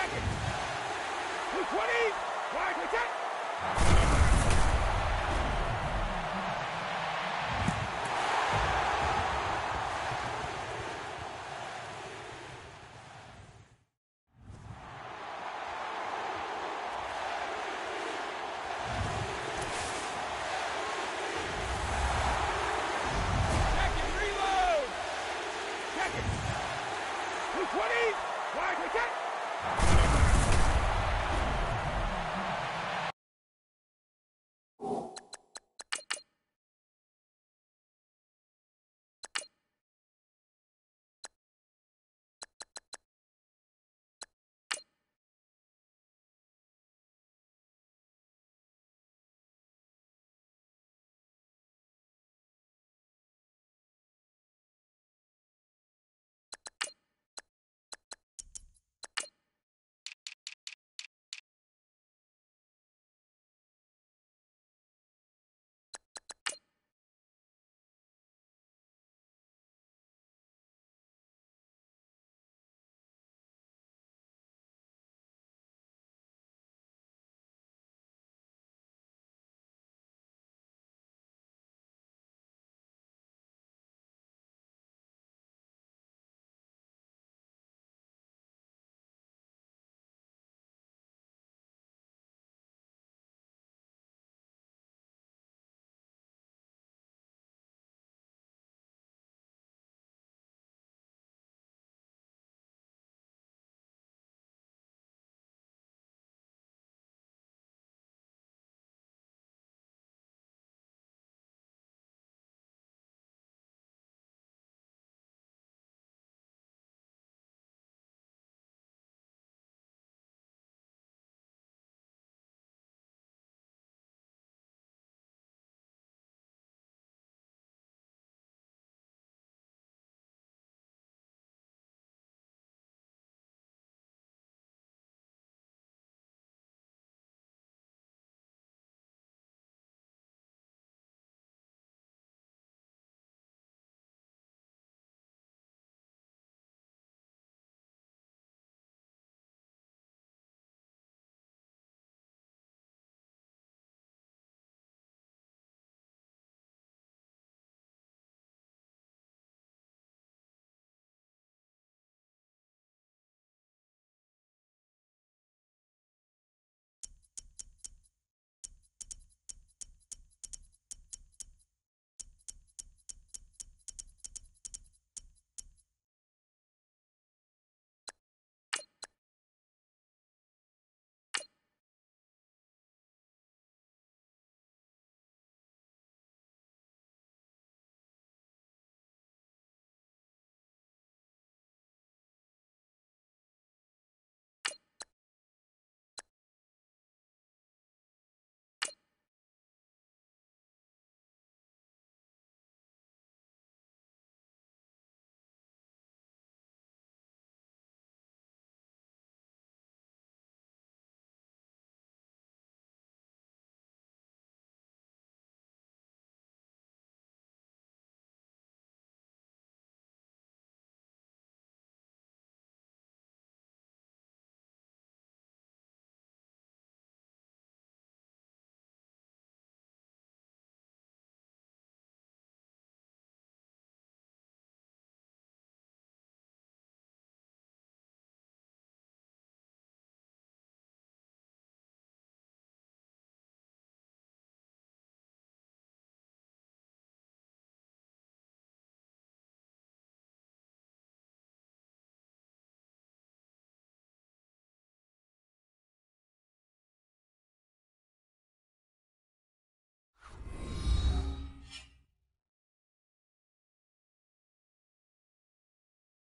Second. 220. Wide wicket. Second. Reload. Second. 220. Wide wicket.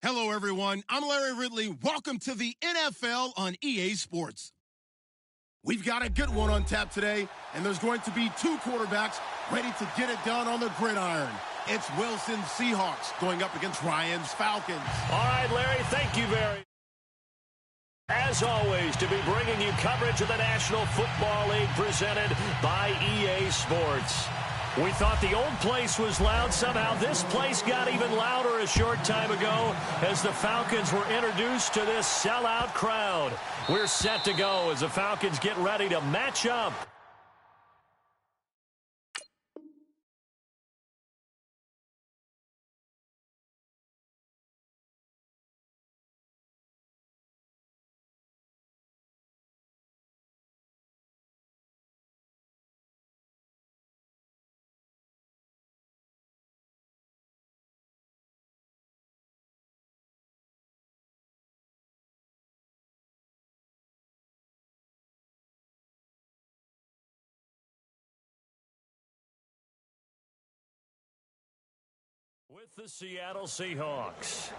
Hello, everyone. I'm Larry Ridley. Welcome to the NFL on EA Sports. We've got a good one on tap today, and there's going to be two quarterbacks ready to get it done on the gridiron. It's Wilson's Seahawks going up against Ryan's Falcons. All right, Larry, thank you very much. As always, to be bringing you coverage of the National Football League presented by EA Sports. We thought the old place was loud. Somehow this place got even louder a short time ago as the Falcons were introduced to this sellout crowd. We're set to go as the Falcons get ready to match up. With the Seattle Seahawks.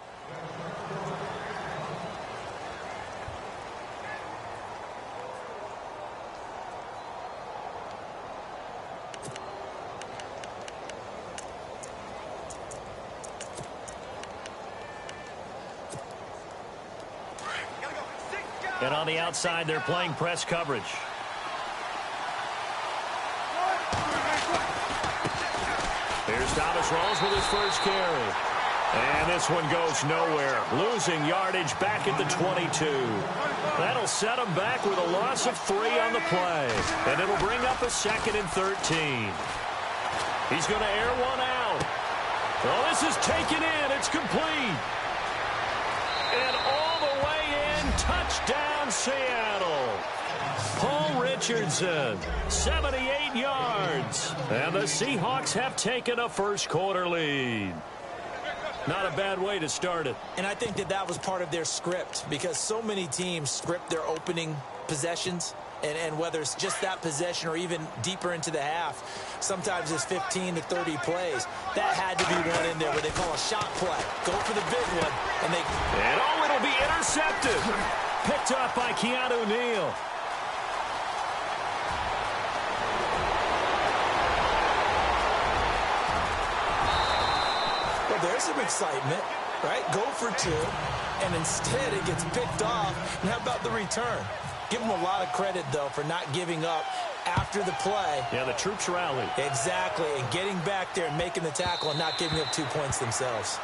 And on the outside, they're playing press coverage. Here's Thomas Rawls with his first carry. And this one goes nowhere. Losing yardage back at the 22. That'll set him back with a loss of 3 on the play. And it'll bring up a 2nd and 13. He's going to air one out. Well, this is taken in. It's complete. And all the way in. Touchdown, Seattle. Paul Richardson, 78 yards. And the Seahawks have taken a first-quarter lead. Not a bad way to start it. And I think that was part of their script because so many teams script their opening possessions. And whether it's just that possession or even deeper into the half, sometimes it's 15 to 30 plays. That had to be one in there where they call a shot play. Go for the big one. And it'll be intercepted. Picked up by Keanu Neal. There's some excitement, right? Go for 2, and instead it gets picked off. And how about the return? Give them a lot of credit, though, for not giving up after the play. Yeah, the troops rallied. Exactly, and getting back there and making the tackle and not giving up 2 points themselves.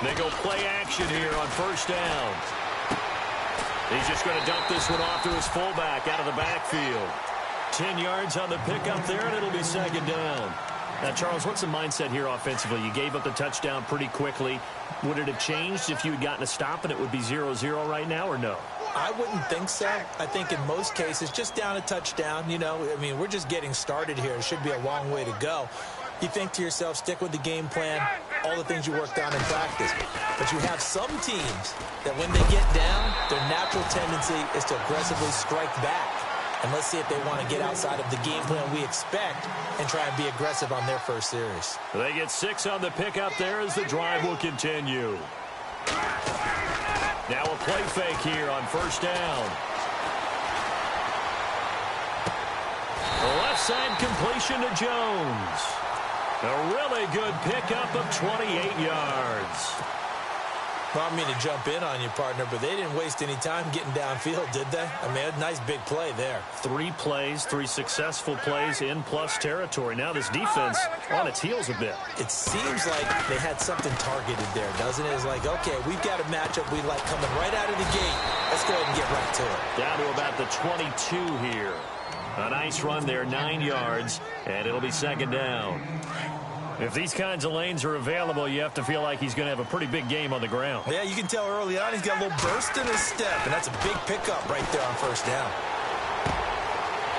They go play action here on first down. He's just going to dump this one off to his fullback out of the backfield. 10 yards on the pickup there, and it'll be 2nd down. Now, Charles, what's the mindset here offensively? You gave up the touchdown pretty quickly. Would it have changed if you had gotten a stop and it would be 0-0 right now, or no? I wouldn't think so. I think in most cases, just down a touchdown, you know, I mean, we're just getting started here. It should be a long way to go. You think to yourself, stick with the game plan, all the things you worked on in practice. But you have some teams that when they get down, their natural tendency is to aggressively strike back. And let's see if they want to get outside of the game plan we expect and try and be aggressive on their first series. They get 6 on the pickup there as the drive will continue. Now a play fake here on first down. The left side completion to Jones. A really good pickup of 28 yards. Well, I mean to jump in on you, partner, but they didn't waste any time getting downfield, did they? I mean, a nice big play there. 3 plays, 3 successful plays in plus territory. Now this defense on its heels a bit. It seems like they had something targeted there, doesn't it? It's like, okay, we've got a matchup we like coming right out of the gate. Let's go ahead and get right to it. Down to about the 22 here. A nice run there, 9 yards, and it'll be 2nd down. If these kinds of lanes are available, you have to feel like he's going to have a pretty big game on the ground. Yeah, you can tell early on he's got a little burst in his step, and that's a big pickup right there on first down.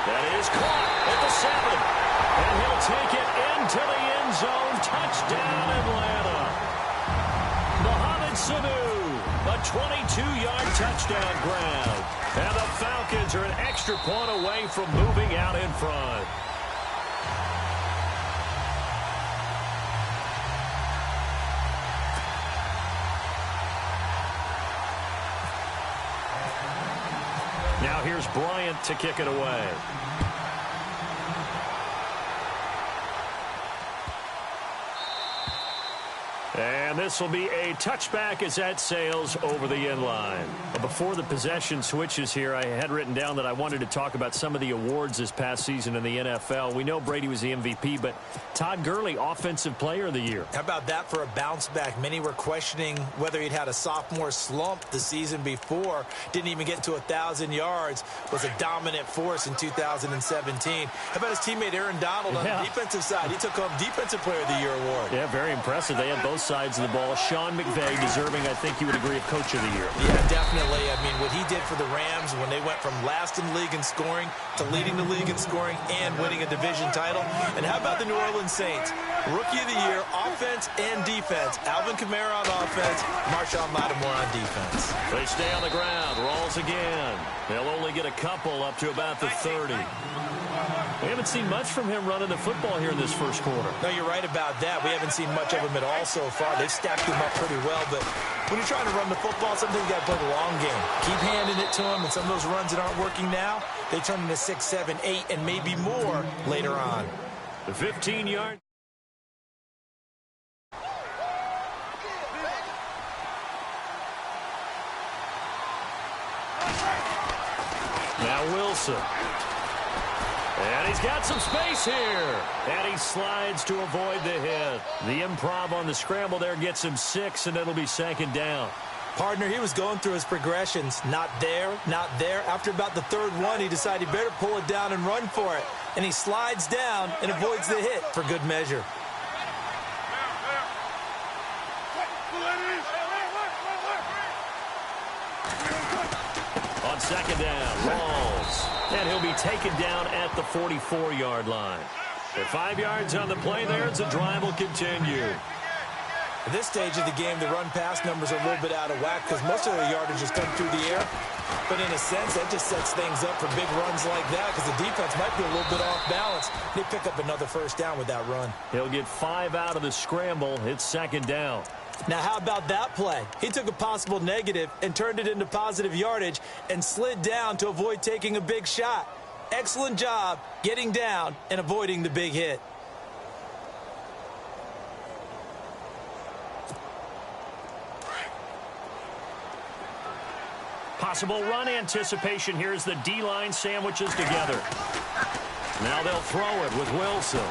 That is caught at the 7. And he'll take it into the end zone. Touchdown, Atlanta. Mohamed Sanu, a 22-yard touchdown grab. And the Falcons are an extra point away from moving out in front. Now here's Bryant to kick it away. And this will be a touchback as that sails over the end line. Before the possession switches here, I had written down that I wanted to talk about some of the awards this past season in the NFL. We know Brady was the MVP, but Todd Gurley, Offensive Player of the Year. How about that for a bounce back? Many were questioning whether he'd had a sophomore slump the season before. Didn't even get to 1,000 yards. Was a dominant force in 2017. How about his teammate Aaron Donald on the defensive side? He took home Defensive Player of the Year award. Yeah, very impressive. They had both sides of the ball. Sean McVay deserving, I think you would agree, of Coach of the Year. Yeah, definitely. I mean, what he did for the Rams when they went from last in the league in scoring to leading the league in scoring and winning a division title. And how about the New Orleans Saints? Rookie of the Year, offense and defense. Alvin Kamara on offense, Marshawn Lattimore on defense. They stay on the ground. Rolls again. They'll only get a couple up to about the 30. We haven't seen much from him running the football here in this first quarter. No, you're right about that. We haven't seen much of him at all so far. They've stacked him up pretty well, but when you're trying to run the football, sometimes you got to play the long game. Keep handing it to him, and some of those runs that aren't working now, they turn into 6, 7, 8, and maybe more later on. The 15-yard. Now Wilson. And he's got some space here. And he slides to avoid the hit. The improv on the scramble there gets him 6, and it'll be 2nd down. Partner, he was going through his progressions. Not there, not there. After about the 3rd one, he decided he better pull it down and run for it. And he slides down and avoids the hit for good measure. On 2nd down, Rawls. And he'll be taken down at the 44-yard line. At 5 yards on the play there, the drive will continue. At this stage of the game, the run-pass numbers are a little bit out of whack because most of their yardage has come through the air. But in a sense, that just sets things up for big runs like that because the defense might be a little bit off balance. They pick up another 1st down with that run. He'll get 5 out of the scramble. It's 2nd down. Now, how about that play? He took a possible negative and turned it into positive yardage and slid down to avoid taking a big shot. Excellent job getting down and avoiding the big hit. Possible run anticipation here as the D-line sandwiches together. Now they'll throw it with Wilson.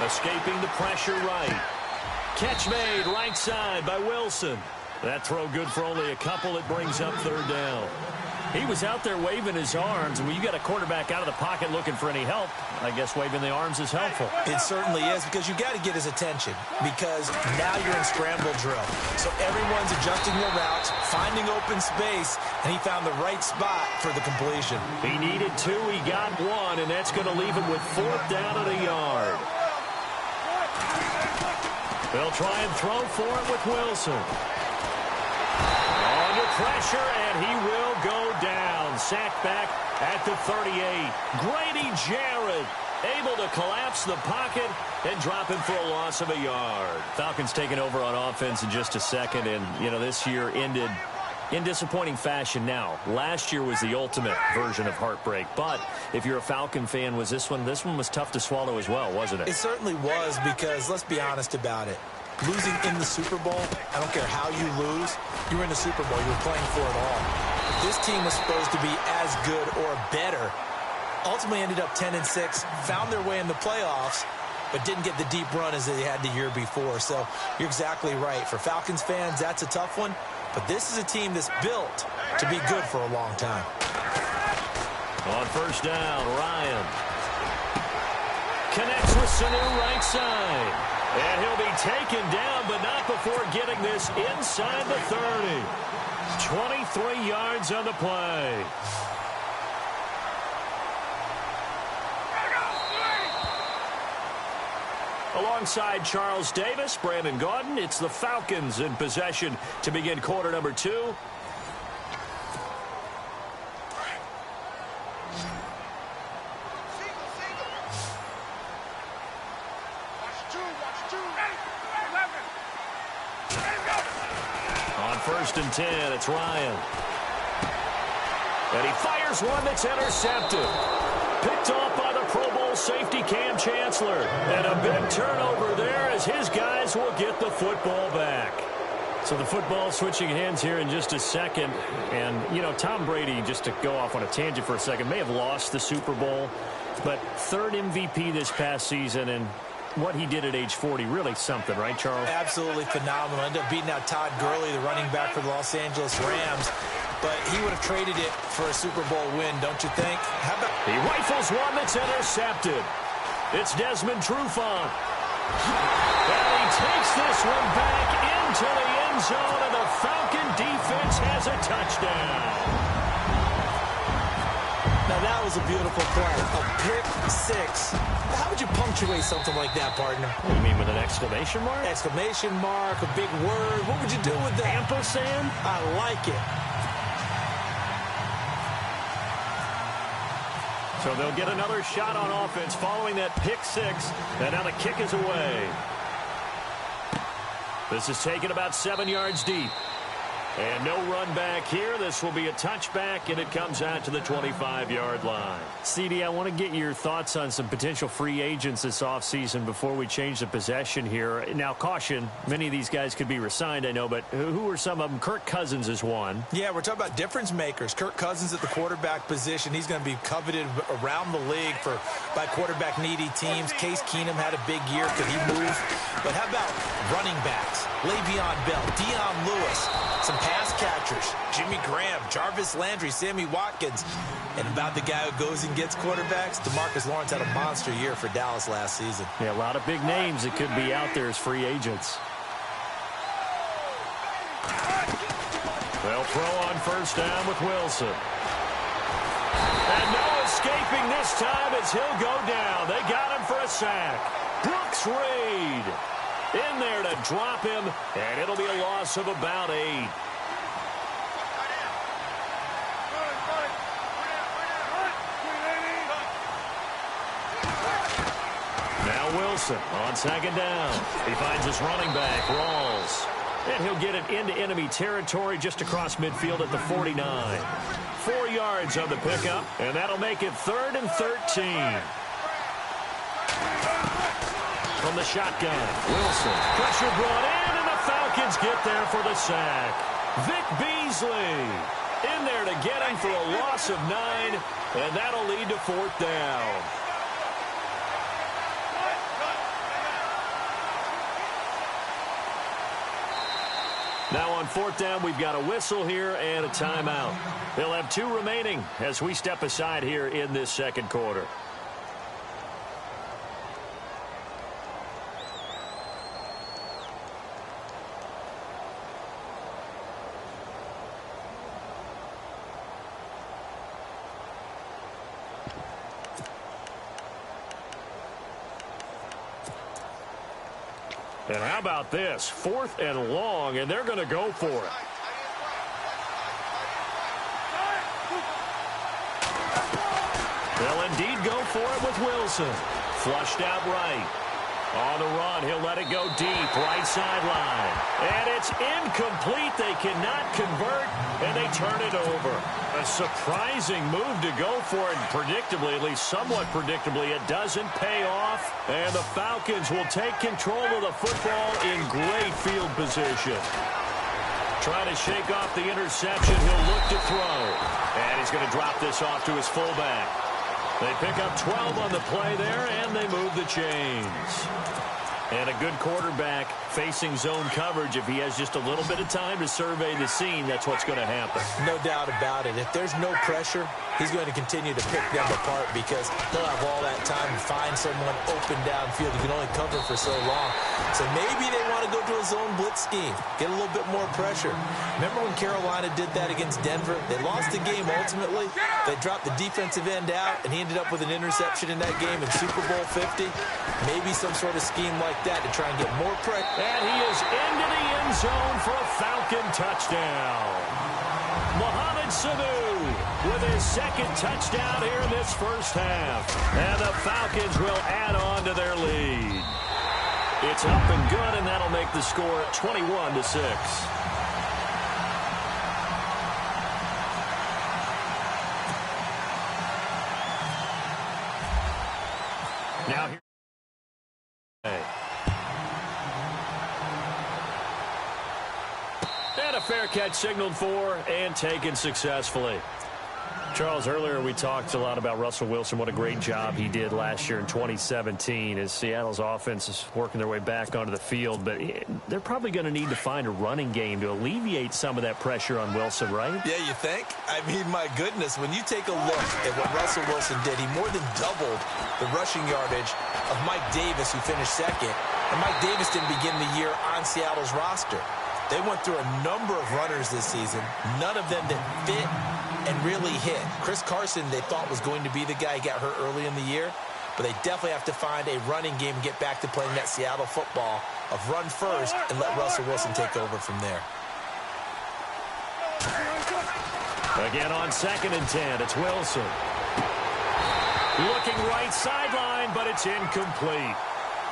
Escaping the pressure right. Catch made right side by Wilson. That throw good for only a couple. It brings up 3rd down. He was out there waving his arms. When you got a quarterback out of the pocket looking for any help, I guess waving the arms is helpful. It certainly is because you got to get his attention because now you're in scramble drill. So everyone's adjusting their routes, finding open space, and he found the right spot for the completion. He needed 2. He got 1, and that's going to leave him with 4th down at a yard. They'll try and throw for it with Wilson. Under pressure, and he will go down. Sacked back at the 38. Grady Jarrett able to collapse the pocket and drop him for a loss of a yard. Falcons taking over on offense in just a second, and, you know, this year ended in disappointing fashion. Now, last year was the ultimate version of heartbreak, but if you're a Falcon fan, was this one was tough to swallow as well, wasn't it? It certainly was because, let's be honest about it, losing in the Super Bowl, I don't care how you lose, you're in the Super Bowl, you're playing for it all. This team was supposed to be as good or better. Ultimately ended up 10-6, found their way in the playoffs, but didn't get the deep run as they had the year before. So you're exactly right. For Falcons fans, that's a tough one. But this is a team that's built to be good for a long time. On 1st down, Ryan connects with Sanu right side. And he'll be taken down, but not before getting this inside the 30. 23 yards on the play. Alongside Charles Davis, Brandon Gaudin, it's the Falcons in possession to begin quarter number 2. On 1st and 10, it's Ryan. And he fires one that's intercepted. Picked off by the Pro Bowl safety Cam Chancellor. And a big turnover there as his guys will get the football back. So the football switching hands here in just a second. And, you know, Tom Brady, just to go off on a tangent for a second, may have lost the Super Bowl. But third MVP this past season, and what he did at age 40, really something, right, Charles? Absolutely phenomenal. Ended up beating out Todd Gurley, the running back for the Los Angeles Rams. But he would have traded it for a Super Bowl win, don't you think? How about... He rifles one that's intercepted. It's Desmond Trufant. And he takes this one back into the end zone, and the Falcon defense has a touchdown. Now, that was a beautiful play. A pick six. How would you punctuate something like that, partner? What do you mean, with an exclamation mark? Exclamation mark, a big word. What would you do with that? Ampersand? I like it. So they'll get another shot on offense following that pick six. And now the kick is away. This is taken about 7 yards deep. And no run back here. This will be a touchback, and it comes out to the 25-yard line. CD, I want to get your thoughts on some potential free agents this offseason before we change the possession here. Now, caution, many of these guys could be re-signed, I know, but who are some of them? Kirk Cousins is one. Yeah, we're talking about difference makers. Kirk Cousins at the quarterback position. He's going to be coveted around the league by quarterback-needy teams. Case Keenum had a big year. Could he move? But how about running backs? Le'Veon Bell, Dion Lewis, some pass catchers, Jimmy Graham, Jarvis Landry, Sammy Watkins. And about the guy who goes and gets quarterbacks, DeMarcus Lawrence had a monster year for Dallas last season. Yeah, a lot of big names that could be out there as free agents. They'll throw on first down with Wilson. And no escaping this time as he'll go down. They got him for a sack. Brooks Reed in there to drop him, and it'll be a loss of about 8. Now Wilson on second down. He finds his running back, Rawls. And he'll get it into enemy territory just across midfield at the 49. 4 yards on the pickup, and that'll make it 3rd and 13. From the shotgun, Wilson. Pressure brought in, and the Falcons get there for the sack. Vic Beasley in there to get him for a loss of 9, and that'll lead to 4th down. Now on 4th down, we've got a whistle here and a timeout. They'll have 2 remaining as we step aside here in this second quarter. And how about this? 4th and long, and they're going to go for it. They'll indeed go for it with Wilson. Flushed out right. On the run, he'll let it go deep, right sideline. And it's incomplete. They cannot convert, and they turn it over. A surprising move to go for it, and predictably, at least somewhat predictably, it doesn't pay off. And the Falcons will take control of the football in great field position. Trying to shake off the interception, he'll look to throw. And he's going to drop this off to his fullback. They pick up 12 on the play there, and they move the chains. And a good quarterback facing zone coverage. If he has just a little bit of time to survey the scene, that's what's going to happen. No doubt about it. If there's no pressure, he's going to continue to pick them apart because he'll have all that time to find someone open downfield. He can only cover for so long. So maybe they want to go to a zone blitz scheme, get a little bit more pressure. Remember when Carolina did that against Denver? They lost the game ultimately. They dropped the defensive end out, and he ended up with an interception in that game in Super Bowl 50. Maybe some sort of scheme like that to try and get more pressure. And he is into the end zone for a Falcon touchdown. Mohamed Sanu with his second touchdown here in this first half. And the Falcons will add on to their lead. It's up and good, and that'll make the score 21-6. Now here. And a fair catch signaled for and taken successfully. Charles, earlier we talked a lot about Russell Wilson, what a great job he did last year in 2017 as Seattle's offense is working their way back onto the field. But they're probably going to need to find a running game to alleviate some of that pressure on Wilson, right? Yeah, you think? I mean, my goodness, when you take a look at what Russell Wilson did, he more than doubled the rushing yardage of Mike Davis, who finished second. And Mike Davis didn't begin the year on Seattle's roster. They went through a number of runners this season, none of them that fit and really hit. Chris Carson, they thought, was going to be the guy. He got hurt early in the year, but they definitely have to find a running game and get back to playing that Seattle football of run first and let Russell Wilson take over from there. Again on 2nd and 10, it's Wilson. Looking right sideline, but it's incomplete.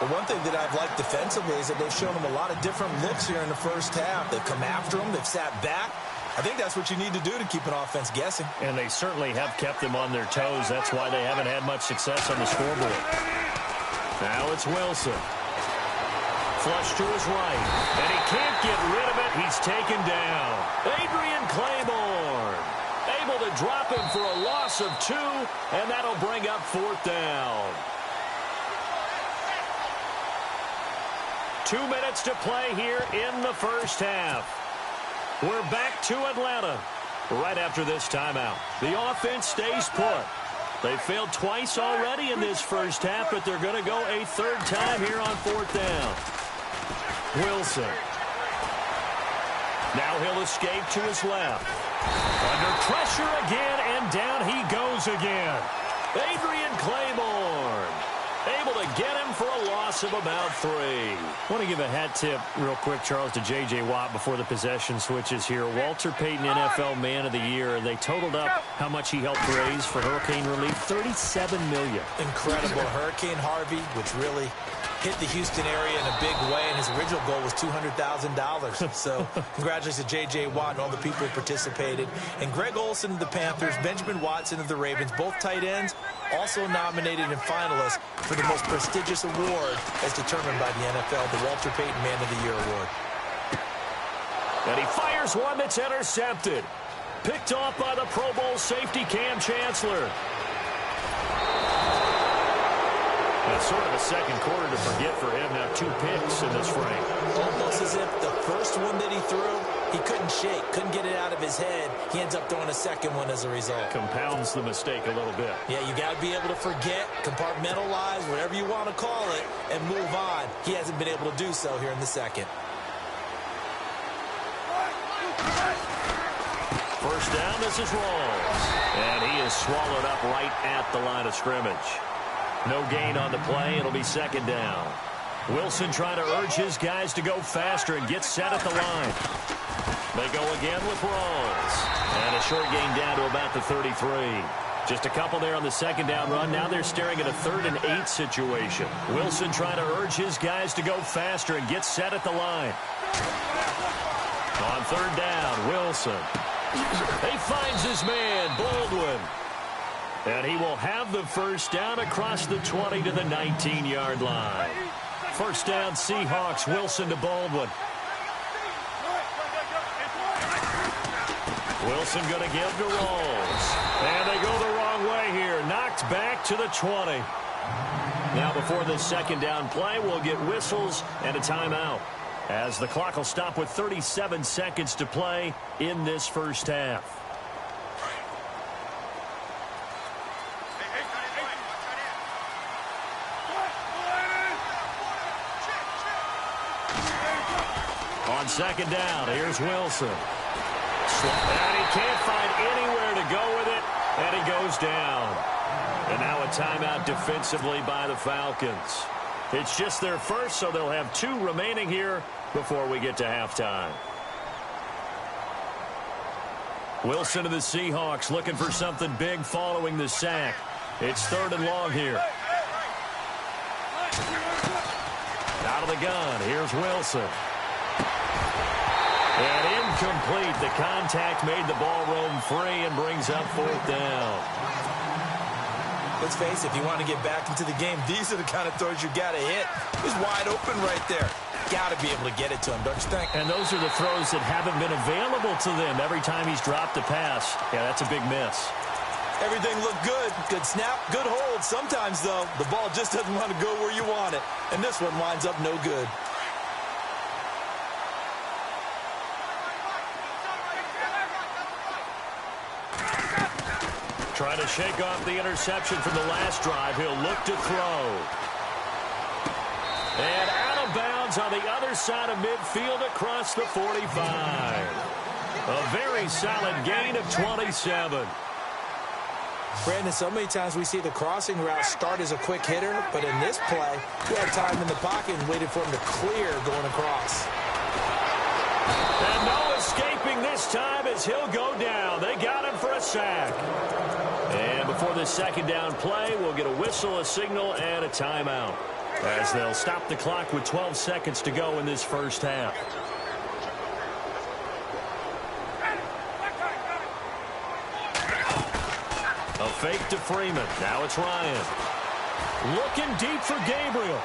But one thing that I've liked defensively is that they've shown him a lot of different looks here in the first half. They've come after him. They've sat back. I think that's what you need to do to keep an offense guessing. And they certainly have kept them on their toes. That's why they haven't had much success on the scoreboard. Now it's Wilson. Flush to his right. And he can't get rid of it. He's taken down. Adrian Claiborne able to drop him for a loss of 2, and that'll bring up 4th down. 2 minutes to play here in the first half. We're back to Atlanta right after this timeout. The offense stays put. They failed twice already in this first half, but they're going to go a 3rd time here on 4th down. Wilson. Now he'll escape to his left. Under pressure again, and down he goes again. Adrian Claiborne able to get him for a loss of about 3. I want to give a hat tip real quick, Charles, to J.J. Watt before the possession switches here. Walter Payton, NFL Man of the Year. They totaled up how much he helped raise for hurricane relief, $37 million. Incredible. Hurricane Harvey, which really hit the Houston area in a big way, and his original goal was $200,000. So congratulations to J.J. Watt and all the people who participated. And Greg Olsen of the Panthers, Benjamin Watson of the Ravens, both tight ends, also nominated and finalists for the most prestigious award as determined by the NFL, the Walter Payton Man of the Year Award. And he fires one that's intercepted. Picked off by the Pro Bowl safety Cam Chancellor. That's sort of a second quarter to forget for him. Now 2 picks in this frame. Almost as if the first one that he threw, he couldn't shake, couldn't get it out of his head. He ends up throwing a second one as a result. Compounds the mistake a little bit. Yeah, you got to be able to forget, compartmentalize, whatever you want to call it, and move on. He hasn't been able to do so here in the second. First down, this is Rawls. And he is swallowed up right at the line of scrimmage. No gain on the play. It'll be 2nd down. Wilson trying to urge his guys to go faster and get set at the line. They go again with Rawls. And a short gain down to about the 33. Just a couple there on the 2nd down run. Now they're staring at a 3rd and 8 situation. Wilson trying to urge his guys to go faster and get set at the line. On 3rd down, Wilson. He finds his man, Baldwin. And he will have the first down across the 20 to the 19-yard line. First down, Seahawks. Wilson to Baldwin. Wilson going to give to Rawls. And they go the wrong way here. Knocked back to the 20. Now before the 2nd down play, we'll get whistles and a timeout, as the clock will stop with 37 seconds to play in this first half. On 2nd down, here's Wilson. And he can't find anywhere to go with it, and he goes down. And now a timeout defensively by the Falcons. It's just their first, so they'll have 2 remaining here before we get to halftime. Wilson of the Seahawks looking for something big following the sack. It's 3rd and long here. Out of the gun, here's Wilson. And incomplete. The contact made the ball roam free and brings up 4th down. Let's face it, if you want to get back into the game, these are the kind of throws you got to hit. He's wide open right there. Got to be able to get it to him, don't you think? And those are the throws that haven't been available to them every time he's dropped a pass. Yeah, that's a big miss. Everything looked good. Good snap, good hold. Sometimes, though, the ball just doesn't want to go where you want it. And this one winds up no good. Trying to shake off the interception from the last drive. He'll look to throw. And out of bounds on the other side of midfield across the 45. A very solid gain of 27. Brandon, so many times we see the crossing route start as a quick hitter, but in this play, he had time in the pocket and waited for him to clear going across. And no escaping this time as he'll go down. They got him for a sack. And before this second down play, we'll get a whistle, a signal, and a timeout, as they'll stop the clock with 12 seconds to go in this first half. A fake to Freeman. Now it's Ryan. Looking deep for Gabriel.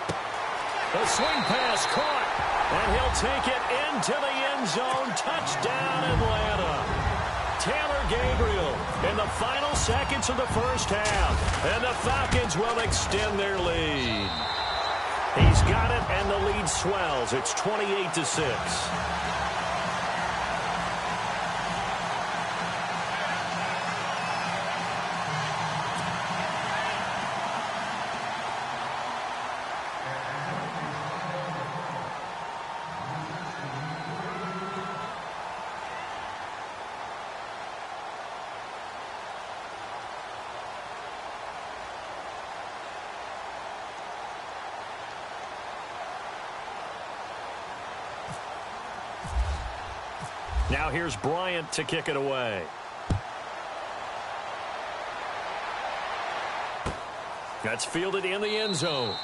A swing pass caught. And he'll take it into the end zone. Touchdown, Atlanta. Taylor Gabriel in the final seconds of the first half. And the Falcons will extend their lead. He's got it, and the lead swells. It's 28-6. Now here's Bryant to kick it away. That's fielded in the end zone.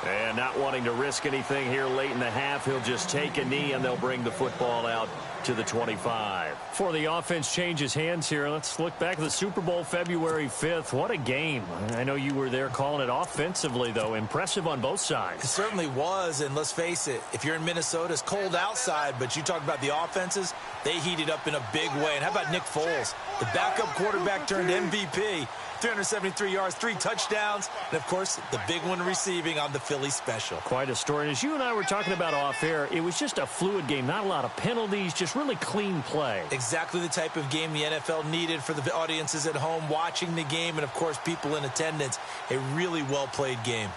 And not wanting to risk anything here late in the half, he'll just take a knee and they'll bring the football out to the 25. Before the offense changes hands here, let's look back at the Super Bowl February 5th. What a game. I know you were there calling it offensively, though. Impressive on both sides. It certainly was, and let's face it, if you're in Minnesota, it's cold outside, but you talk about the offenses, they heated up in a big way. And how about Nick Foles, the backup quarterback turned MVP, 373 yards, 3 touchdowns, and, of course, the big one receiving on the Philly special. Quite a story. And as you and I were talking about off air, it was just a fluid game, not a lot of penalties, just really clean play. Exactly the type of game the NFL needed for the audiences at home watching the game and, of course, people in attendance. A really well-played game.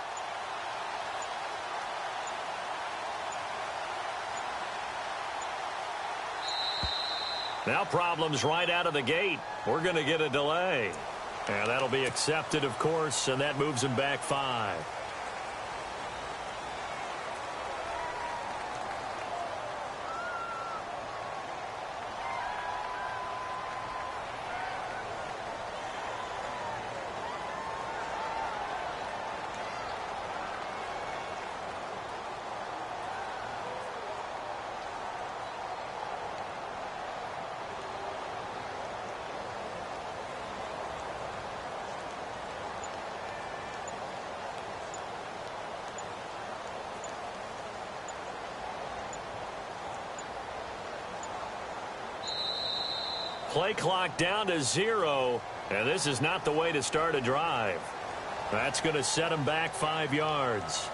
Now problems right out of the gate. We're going to get a delay. And that'll be accepted, of course, and that moves him back 5. Play clock down to 0, and this is not the way to start a drive. That's going to set him back 5 yards.